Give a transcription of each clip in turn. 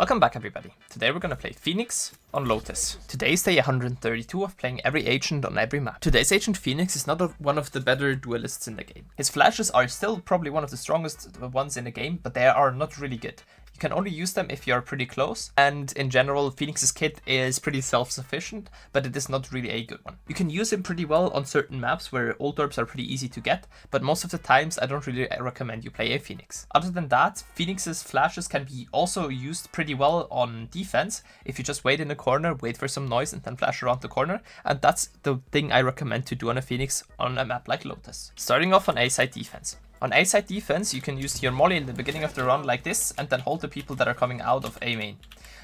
Welcome back everybody. Today we're gonna play Phoenix on Lotus. Today's day 132 of playing every agent on every map. Today's agent Phoenix is not one of the better duelists in the game. His flashes are still probably one of the strongest ones in the game, but they are not really good. You can only use them if you are pretty close, and in general Phoenix's kit is pretty self-sufficient, but it is not really a good one. You can use him pretty well on certain maps where ult orbs are pretty easy to get, but most of the times I don't really recommend you play a Phoenix. Other than that, Phoenix's flashes can be also used pretty well on defense if you just wait in the corner, wait for some noise and then flash around the corner, and that's the thing I recommend to do on a Phoenix on a map like Lotus. Starting off on A side defense. On A side defense, you can use your molly in the beginning of the run like this and then hold the people that are coming out of A main.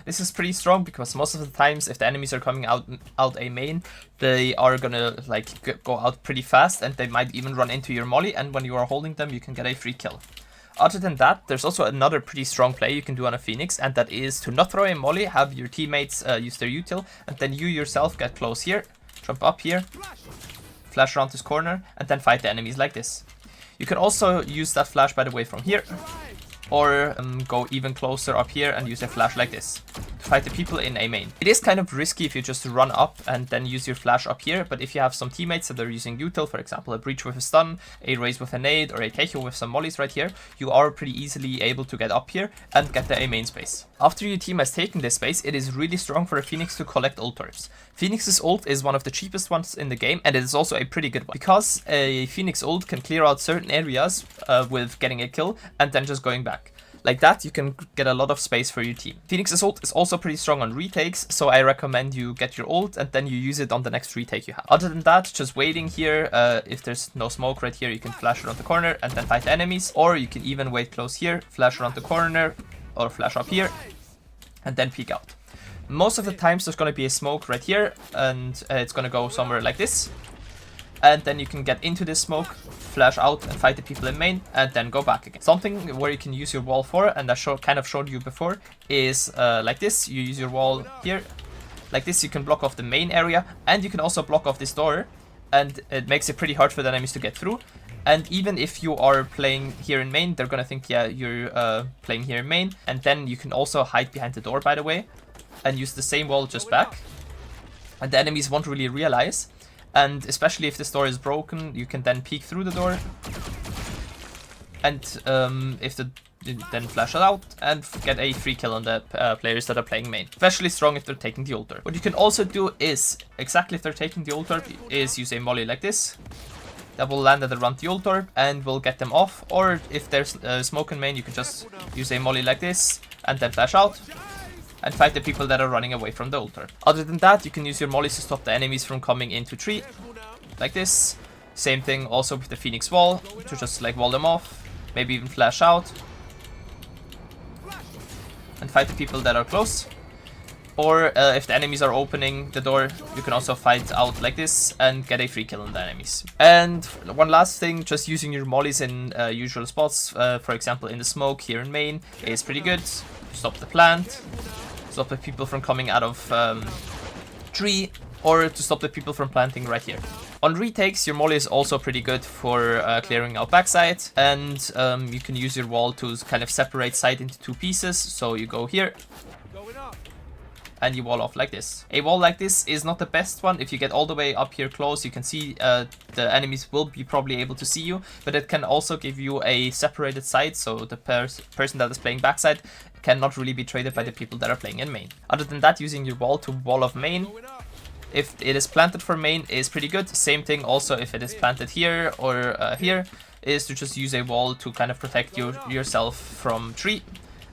This is pretty strong because most of the times if the enemies are coming out A main, they are gonna like go out pretty fast and they might even run into your molly, and when you are holding them you can get a free kill. Other than that, there's also another pretty strong play you can do on a Phoenix, and that is to not throw a molly, have your teammates use their util, and then you yourself get close here, jump up here, flash around this corner, and then fight the enemies like this. You can also use that flash, by the way, from here, or go even closer up here and use a flash like this to fight the people in A main. It is kind of risky if you just run up and then use your flash up here, but if you have some teammates that are using util, for example a breach with a stun, a raise with a nade, or a Keiko with some mollies right here, you are pretty easily able to get up here and get the A main space. After your team has taken this space, it is really strong for a Phoenix to collect ult orbs. Phoenix's ult is one of the cheapest ones in the game, and it is also a pretty good one, because a Phoenix ult can clear out certain areas with getting a kill and then just going back. Like that, you can get a lot of space for your team. Phoenix's ult is also pretty strong on retakes, so I recommend you get your ult and then you use it on the next retake you have. Other than that, just waiting here, if there's no smoke right here, you can flash around the corner and then fight the enemies, or you can even wait close here, flash around the corner, or flash up here, and then peek out. Most of the times there's going to be a smoke right here, and it's going to go somewhere like this. And then you can get into this smoke, flash out and fight the people in main, and then go back again. Something where you can use your wall for, and I kind of showed you before, is like this. You use your wall here. Like this, you can block off the main area, and you can also block off this door, and it makes it pretty hard for the enemies to get through. And even if you are playing here in main, they're gonna think, yeah, you're playing here in main. And then you can also hide behind the door, by the way, and use the same wall just back. And the enemies won't really realize. And especially if this door is broken, you can then peek through the door. And then flash it out and get a free kill on the players that are playing main. Especially strong if they're taking the ult orb. What you can also do is, exactly if they're taking the ult orb, is use a molly like this. That will land at around the ult orb and will get them off. Or if there's smoke in main, you can just use a molly like this and then flash out and fight the people that are running away from the ult orb. Other than that, you can use your mollies to stop the enemies from coming into tree, like this. Same thing also with the Phoenix wall, to just like wall them off, maybe even flash out, and fight the people that are close. Or if the enemies are opening the door, you can also fight out like this and get a free kill on the enemies. And one last thing, just using your mollies in usual spots, for example in the smoke here in main, is pretty good. Stop the plant, stop the people from coming out of tree, or to stop the people from planting right here. On retakes, your molly is also pretty good for clearing out backside, and you can use your wall to kind of separate side into two pieces. So you go here, and you wall off like this. A wall like this is not the best one. If you get all the way up here close, you can see the enemies will be probably able to see you, but it can also give you a separated side, so the person that is playing backside cannot really be traded by the people that are playing in main. Other than that, using your wall to wall off main, if it is planted for main, is pretty good. Same thing also if it is planted here or here, is to just use a wall to kind of protect yourself from tree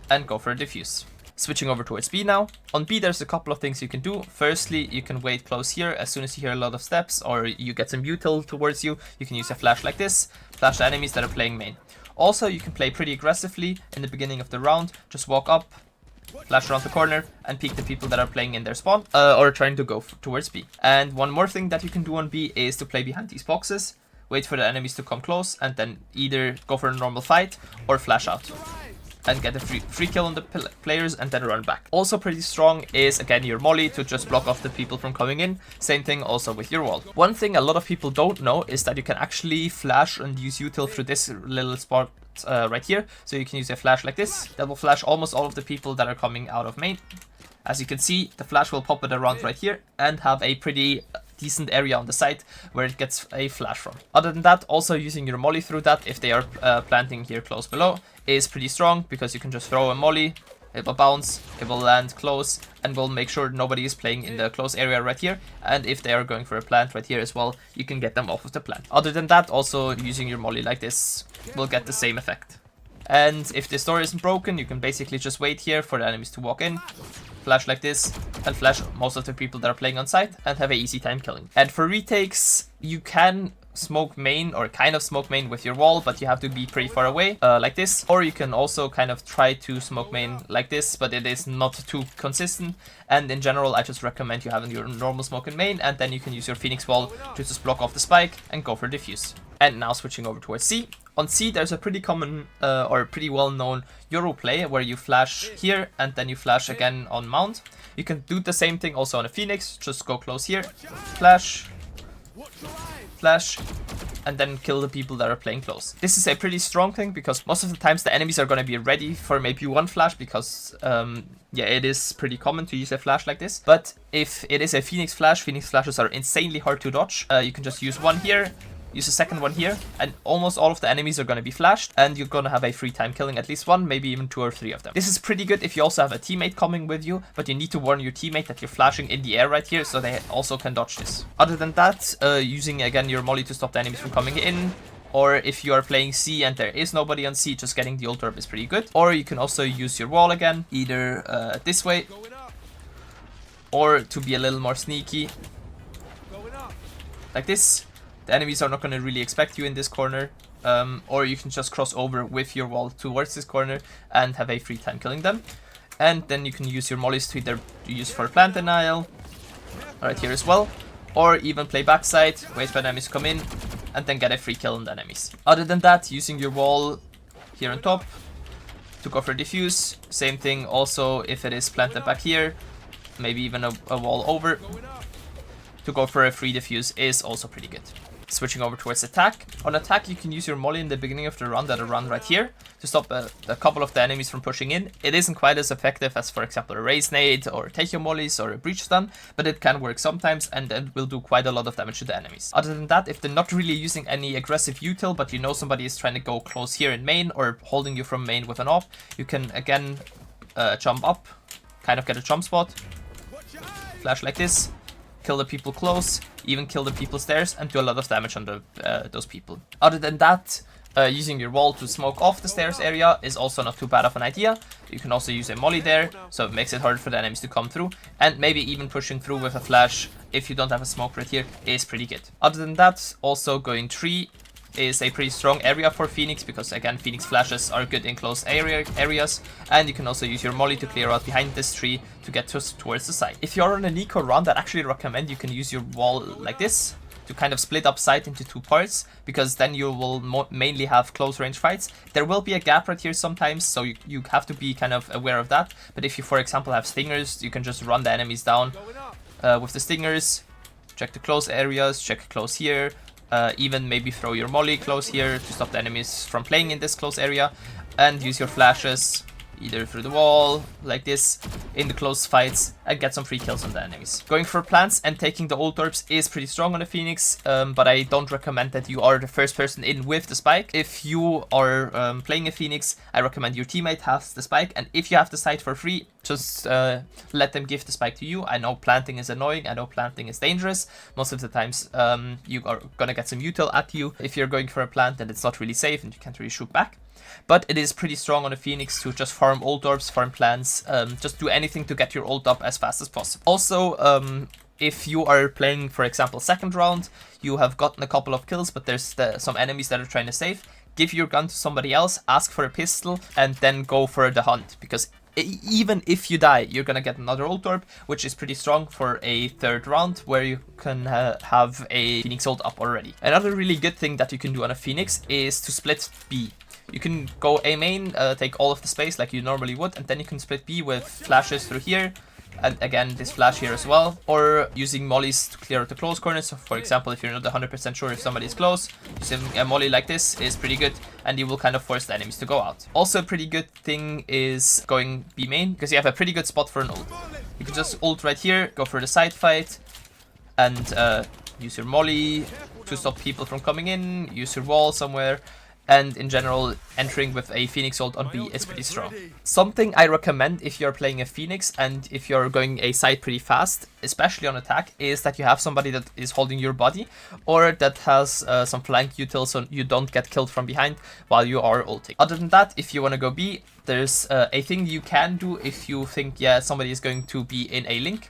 and go for a diffuse. Switching over towards B now. On B, there's a couple of things you can do. Firstly, you can wait close here. As soon as you hear a lot of steps or you get some util towards you, you can use a flash like this, flash the enemies that are playing main. Also, you can play pretty aggressively in the beginning of the round. Just walk up, flash around the corner, and peek the people that are playing in their spawn or trying to go towards B. And one more thing that you can do on B is to play behind these boxes, wait for the enemies to come close, and then either go for a normal fight or flash out and get a free kill on the players and then run back. Also pretty strong is again your molly to just block off the people from coming in. Same thing also with your wall. One thing a lot of people don't know is that you can actually flash and use util through this little spot right here. So you can use a flash like this. That will flash almost all of the people that are coming out of main. As you can see, the flash will pop it around right here and have a pretty decent area on the side where it gets a flash from. Other than that, also using your molly through that if they are planting here close below is pretty strong, because you can just throw a molly, it will bounce, it will land close, and will make sure nobody is playing in the close area right here. And if they are going for a plant right here as well, you can get them off of the plant. Other than that, also using your molly like this will get the same effect. And if this door isn't broken, you can basically just wait here for the enemies to walk in, flash like this, and flash most of the people that are playing on site, and have an easy time killing. And for retakes, you can smoke main, or kind of smoke main with your wall, but you have to be pretty far away, like this. Or you can also kind of try to smoke main like this, but it is not too consistent. And in general, I just recommend you having your normal smoke in main, and then you can use your Phoenix wall to just block off the spike and go for defuse. And now switching over towards C. On C, there's a pretty common or pretty well-known Euro play where you flash here and then you flash again on mount. You can do the same thing also on a Phoenix. Just go close here, flash, flash, and then kill the people that are playing close. This is a pretty strong thing because most of the times the enemies are going to be ready for maybe one flash, because yeah, it is pretty common to use a flash like this. But if it is a Phoenix flash, Phoenix flashes are insanely hard to dodge. You can just use one here, use a second one here, and almost all of the enemies are going to be flashed, and you're going to have a free time killing at least one, maybe even 2 or 3 of them. This is pretty good if you also have a teammate coming with you, but you need to warn your teammate that you're flashing in the air right here, so they also can dodge this. Other than that, using again your molly to stop the enemies from coming in, or if you are playing C and there is nobody on C, just getting the ult orb is pretty good. Or you can also use your wall again, either this way, or to be a little more sneaky, like this. The enemies are not going to really expect you in this corner, or you can just cross over with your wall towards this corner and have a free time killing them. And then you can use your mollies to either use for plant denial, right here as well, or even play backside, wait for enemies to come in, and then get a free kill on the enemies. Other than that, using your wall here on top to go for diffuse. Same thing also if it is planted back here, maybe even a wall over. To go for a free diffuse is also pretty good. Switching over towards attack. On attack, you can use your molly in the beginning of the round at a run right here to stop a couple of the enemies from pushing in. It isn't quite as effective as, for example, a raise nade or take your mollies or a breach stun, but it can work sometimes, and it will do quite a lot of damage to the enemies. Other than that, if they're not really using any aggressive util, but you know somebody is trying to go close here in main or holding you from main with an off, you can again jump up, kind of get a jump spot, flash like this, kill the people close, even kill the people stairs, and do a lot of damage on those people. Other than that, using your wall to smoke off the stairs area is also not too bad of an idea. You can also use a molly there, so it makes it harder for the enemies to come through, and maybe even pushing through with a flash if you don't have a smoke right here is pretty good. Other than that, also going tree is a pretty strong area for Phoenix, because again, Phoenix flashes are good in close areas, and you can also use your molly to clear out behind this tree to get towards the side. If you're on an eco run, I actually recommend you can use your wall like this to kind of split up site into 2 parts, because then you will mainly have close range fights. There will be a gap right here sometimes, so you have to be kind of aware of that. But if you, for example, have stingers, you can just run the enemies down with the stingers, check the close areas, check close here, even maybe throw your molly close here to stop the enemies from playing in this close area, and use your flashes either through the wall like this in the close fights and get some free kills on the enemies. Going for plants and taking the ult orbs is pretty strong on the Phoenix, but I don't recommend that you are the first person in with the spike. If you are playing a Phoenix, I recommend your teammate has the spike, and if you have the site for free, just let them give the spike to you. I know planting is annoying, I know planting is dangerous. Most of the times you are gonna get some util at you if you're going for a plant, and it's not really safe and you can't really shoot back. But it is pretty strong on a Phoenix to just farm ult orbs, farm plants, just do anything to get your ult up as fast as possible. Also, if you are playing, for example, second round, you have gotten a couple of kills, but there's some enemies that are trying to save, give your gun to somebody else, ask for a pistol, and then go for the hunt, because even if you die, you're gonna get another ult orb, which is pretty strong for a third round where you can have a Phoenix ult up already. Another really good thing that you can do on a Phoenix is to split B. You can go A main, take all of the space like you normally would, and then you can split B with flashes through here, and again this flash here as well, or using mollies to clear out the close corners. So for example, if you're not 100% sure if somebody is close, using a molly like this is pretty good, and you will kind of force the enemies to go out. Also a pretty good thing is going B main, because you have a pretty good spot for an ult. You can just ult right here, go for the side fight, and use your molly to stop people from coming in, use your wall somewhere, and in general, entering with a Phoenix ult on B is pretty strong. Something I recommend if you're playing a Phoenix and if you're going a side pretty fast, especially on attack, is that you have somebody that is holding your body, or that has some flank util so you don't get killed from behind while you are ulting. Other than that, if you want to go B, there's a thing you can do if you think, yeah, somebody is going to be in a link.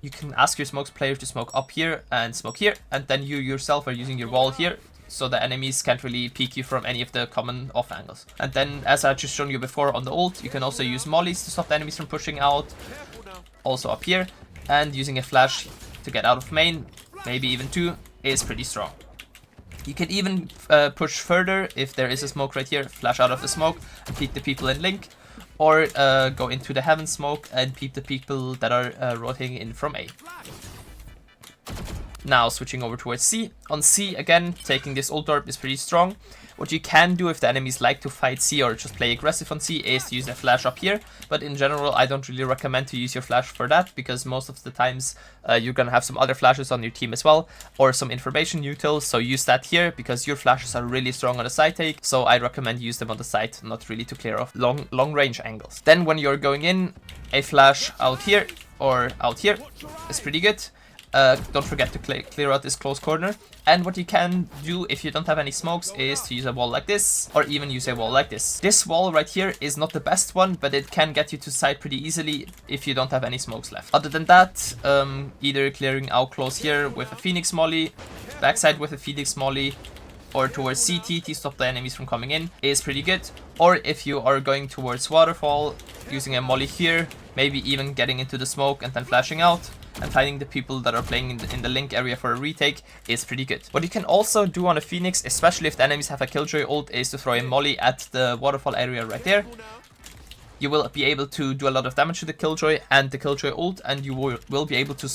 You can ask your smokes player to smoke up here and smoke here, and then you yourself are using your wall here, so the enemies can't really peek you from any of the common off angles. And then, as I just shown you before on the ult, you can also use mollies to stop the enemies from pushing out, also up here, and using a flash to get out of main, maybe even two, is pretty strong. You can even push further if there is a smoke right here, flash out of the smoke and peek the people in link, or go into the heaven smoke and peep the people that are rotating in from A. Now switching over towards C. On C, again, taking this ult orb is pretty strong. What you can do if the enemies like to fight C or just play aggressive on C is to use a flash up here, but in general I don't really recommend to use your flash for that, because most of the times you're gonna have some other flashes on your team as well, or some information util, so use that here because your flashes are really strong on the side take, so I recommend use them on the side, not really to clear off long range angles. Then when you're going in, a flash out here or out here is pretty good. Don't forget to clear out this close corner. And what you can do if you don't have any smokes is to use a wall like this, or even use a wall like this. This wall right here is not the best one, but it can get you to side pretty easily if you don't have any smokes left. Other than that, either clearing out close here with a Phoenix molly, backside with a Phoenix molly, or towards CT to stop the enemies from coming in is pretty good. Or if you are going towards waterfall, using a molly here, maybe even getting into the smoke and then flashing out, and finding the people that are playing in the link area for a retake is pretty good. What you can also do on a Phoenix, especially if the enemies have a Killjoy ult, is to throw a molly at the waterfall area right there. You will be able to do a lot of damage to the Killjoy and the Killjoy ult, and you will be able to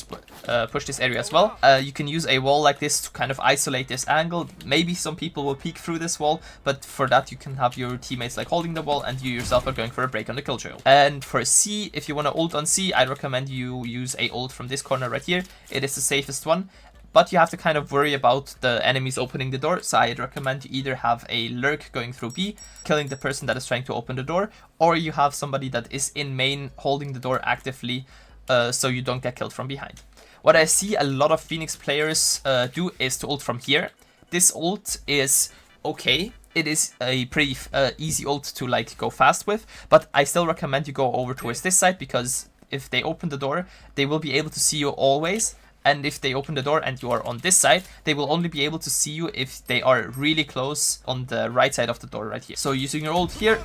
push this area as well. You can use a wall like this to kind of isolate this angle. Maybe some people will peek through this wall, but for that you can have your teammates like holding the wall, and you yourself are going for a break on the Killjoy ult. And for C, if you want to ult on C, I recommend you use a ult from this corner right here. It is the safest one. But you have to kind of worry about the enemies opening the door, so I'd recommend you either have a lurk going through B, killing the person that is trying to open the door, or you have somebody that is in main holding the door actively, so you don't get killed from behind. What I see a lot of Phoenix players do is to ult from here. This ult is okay. It is a pretty easy ult to like go fast with, but I still recommend you go over towards this side, because if they open the door, they will be able to see you always. And if they open the door and you are on this side, they will only be able to see you if they are really close on the right side of the door right here. So using your ult here,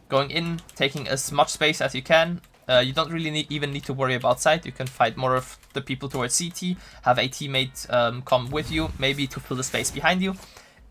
going in, taking as much space as you can. You don't really even need to worry about side. You can fight more of the people towards CT, have a teammate come with you, maybe to fill the space behind you,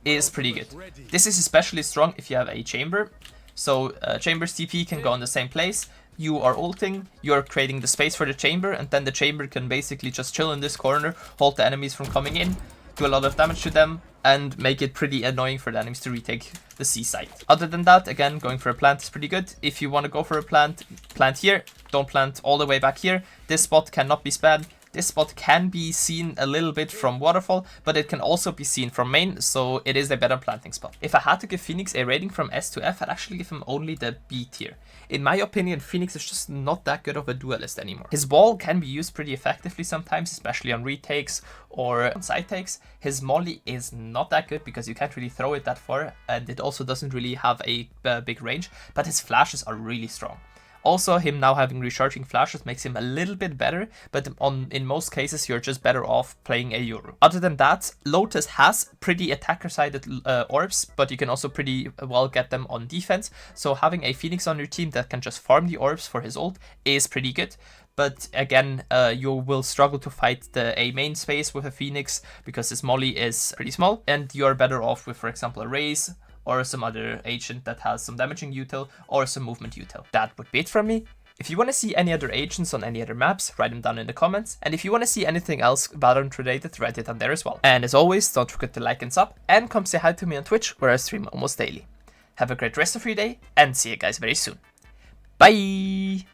is pretty good. This is especially strong if you have a chamber. So chamber's TP can go in the same place. You are ulting, you are creating the space for the chamber, and then the chamber can basically just chill in this corner, hold the enemies from coming in, do a lot of damage to them, and make it pretty annoying for the enemies to retake the C side. Other than that, again, going for a plant is pretty good. If you want to go for a plant, plant here. Don't plant all the way back here. This spot cannot be spammed. This spot can be seen a little bit from waterfall, but it can also be seen from main, so it is a better planting spot. If I had to give Phoenix a rating from S to F, I'd actually give him only the B tier. In my opinion, Phoenix is just not that good of a duelist anymore. His wall can be used pretty effectively sometimes, especially on retakes or on side takes. His molly is not that good because you can't really throw it that far, and it also doesn't really have a big range, but his flashes are really strong. Also, him now having recharging flashes makes him a little bit better, but in most cases you're just better off playing a Yoru. Other than that, Lotus has pretty attacker-sided orbs, but you can also pretty well get them on defense, so having a Phoenix on your team that can just farm the orbs for his ult is pretty good. But again, you will struggle to fight the A main space with a Phoenix because his molly is pretty small, and you're better off with, for example, a Raze, or some other agent that has some damaging util or some movement util. That would be it from me. If you want to see any other agents on any other maps, write them down in the comments. And if you want to see anything else Valorant related, write it down there as well. And as always, don't forget to like and sub, and come say hi to me on Twitch, where I stream almost daily. Have a great rest of your day, and see you guys very soon. Bye!